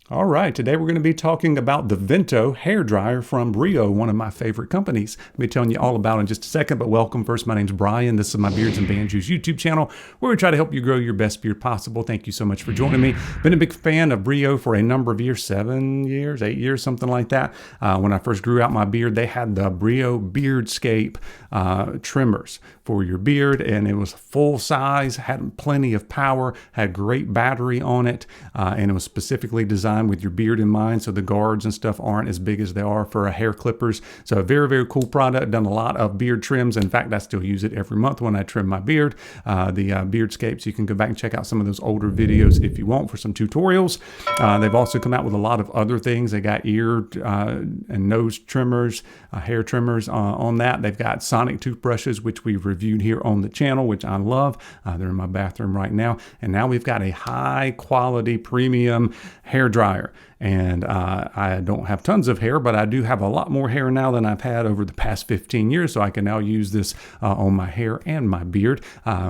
All right, today we're going to be talking about the Vento hairdryer from Brio, one of my favorite companies. I'll be telling you all about it in just a second, but welcome first. My name's Brian. This is my Beards and Banjos YouTube channel where we try to help you grow your best beard possible. Thank you so much for joining me. Been a big fan of Brio for a number of years, 7 years, 8 years, something like that. When I first grew out my beard, they had the Brio Beardscape trimmers for your beard, and it was full size, had plenty of power, had great battery on it, and it was specifically designed with your beard in mind, so the guards and stuff aren't as big as they are for hair clippers. So a very, very cool product. Done a lot of beard trims. In fact, I still use it every month when I trim my beard. The Beardscapes, you can go back and check out some of those older videos if you want for some tutorials. They've also come out with a lot of other things. They got ear and nose trimmers, hair trimmers on that. They've got sonic toothbrushes, which we've reviewed here on the channel, which I love. They're in my bathroom right now. And now we've got a high quality premium hair dryer. And I don't have tons of hair, but I do have a lot more hair now than I've had over the past 15 years. So I can now use this on my hair and my beard.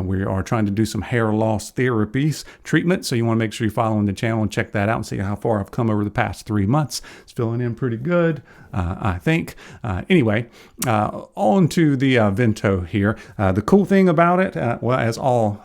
We are trying to do some hair loss therapies treatment. So you want to make sure you're following the channel and check that out and see how far I've come over the past 3 months. It's filling in pretty good, I think. Anyway, on to the Vento here. The cool thing about it, well, as all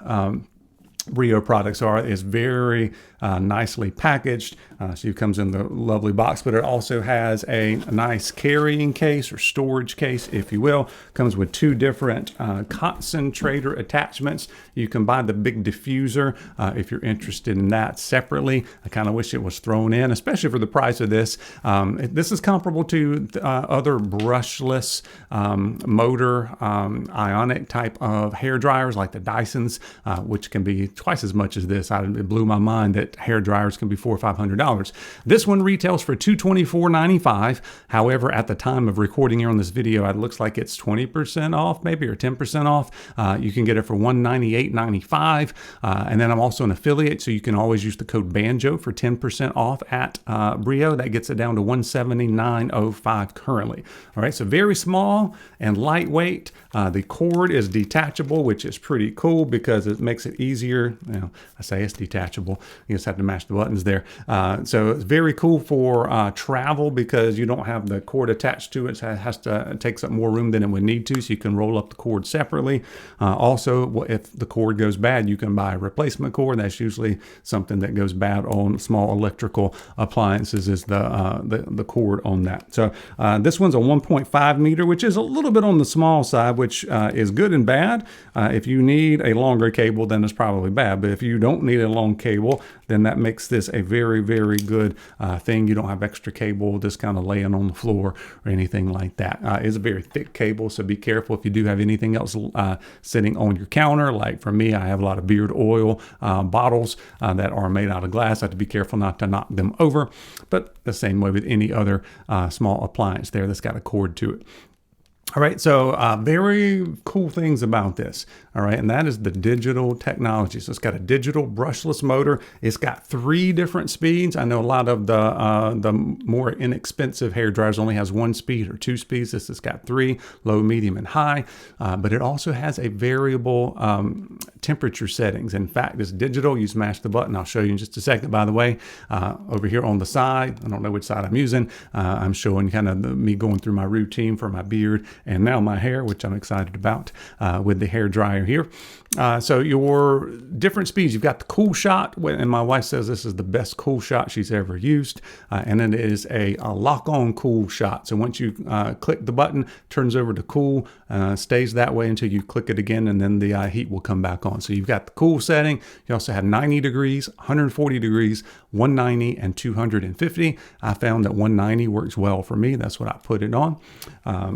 Brio products are, is very nicely packaged. So it comes in the lovely box, but it also has a nice carrying case or storage case, if you will. Comes with 2 different concentrator attachments. You can buy the big diffuser if you're interested in that separately. I kind of wish it was thrown in, especially for the price of this. This is comparable to other brushless motor ionic type of hair dryers like the Dysons, which can be twice as much as this. It blew my mind that hair dryers can be $400 or $500. This one retails for $224.95. However, at the time of recording here on this video, it looks like it's 20% off, maybe, or 10% off. You can get it for $198.95. And then I'm also an affiliate, so you can always use the code BANJO for 10% off at Brio. That gets it down to $179.05 currently. All right, so very small and lightweight. The cord is detachable, which is pretty cool because it makes it easier. I say it's detachable. You just have to mash the buttons there. So it's very cool for travel because you don't have the cord attached to it. So it takes up more room than it would need to, so you can roll up the cord separately. Also, if the cord goes bad, you can buy a replacement cord. That's usually something that goes bad on small electrical appliances, is the cord on that. So this one's a 1.5 meter, which is a little bit on the small side, which is good and bad. If you need a longer cable, then it's probably bad. But if you don't need a long cable, then that makes this a very, very good thing. You don't have extra cable just kind of laying on the floor or anything like that. It's a very thick cable, so be careful if you do have anything else sitting on your counter. Like for me, I have a lot of beard oil bottles that are made out of glass. I have to be careful not to knock them over, but the same way with any other small appliance there that's got a cord to it. All right, so very cool things about this, all right, and that is the digital technology. So it's got a digital brushless motor. It's got 3 different speeds. I know a lot of the more inexpensive hair dryers only has 1 speed or 2 speeds. This has got 3, low, medium, and high, but it also has a variable temperature settings. In fact, it's digital. You smash the button. I'll show you in just a second, by the way. Over here on the side, I don't know which side I'm using. I'm showing kind of me going through my routine for my beard and now my hair, which I'm excited about with the hair dryer here. So your different speeds, you've got the cool shot, and my wife says this is the best cool shot she's ever used. And then it is a lock-on cool shot. So once you click the button, turns over to cool, stays that way until you click it again, and then the heat will come back on. So you've got the cool setting. You also have 90 degrees, 140 degrees, 190, and 250. I found that 190 works well for me. That's what I put it on.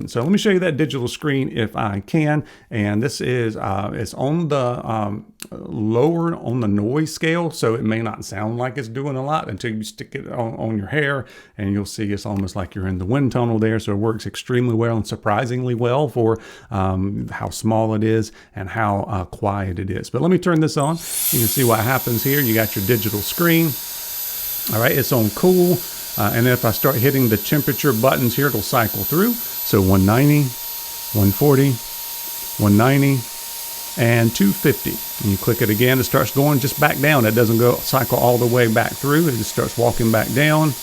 So let me show you that digital screen if I can. And this is it's on the lower on the noise scale, so it may not sound like it's doing a lot until you stick it on your hair, and you'll see it's almost like you're in the wind tunnel there. So it works extremely well and surprisingly well for how small it is and how quiet it is. But let me turn this on. You can see what happens here. You got your digital screen. All right, it's on cool. And if I start hitting the temperature buttons here, it'll cycle through. So 190, 140, 190, and 250. And you click it again, it starts going just back down. It doesn't go cycle all the way back through. It just starts walking back down.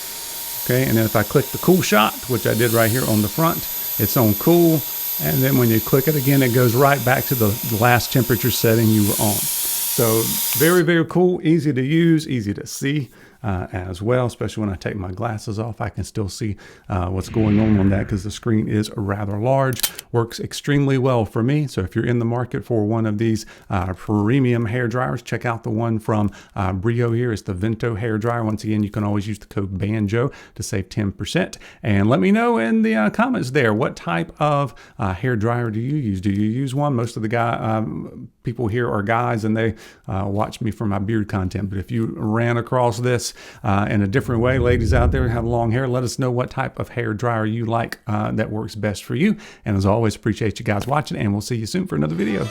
Okay, and then if I click the cool shot, which I did right here on the front, it's on cool. And then when you click it again, it goes right back to the last temperature setting you were on. So very, very cool, easy to use, easy to see as well, especially when I take my glasses off. I can still see what's going on that because the screen is rather large. Works extremely well for me. So if you're in the market for one of these premium hair dryers, check out the one from Brio here. It's the Vento hair dryer. Once again, you can always use the code BANJO to save 10%. And let me know in the comments there, what type of hair dryer do you use? Do you use one? Most of the people here are guys, and they watch me for my beard content. But if you ran across this in a different way, ladies out there who have long hair, let us know what type of hair dryer you like that works best for you. And as always, appreciate you guys watching, and we'll see you soon for another video.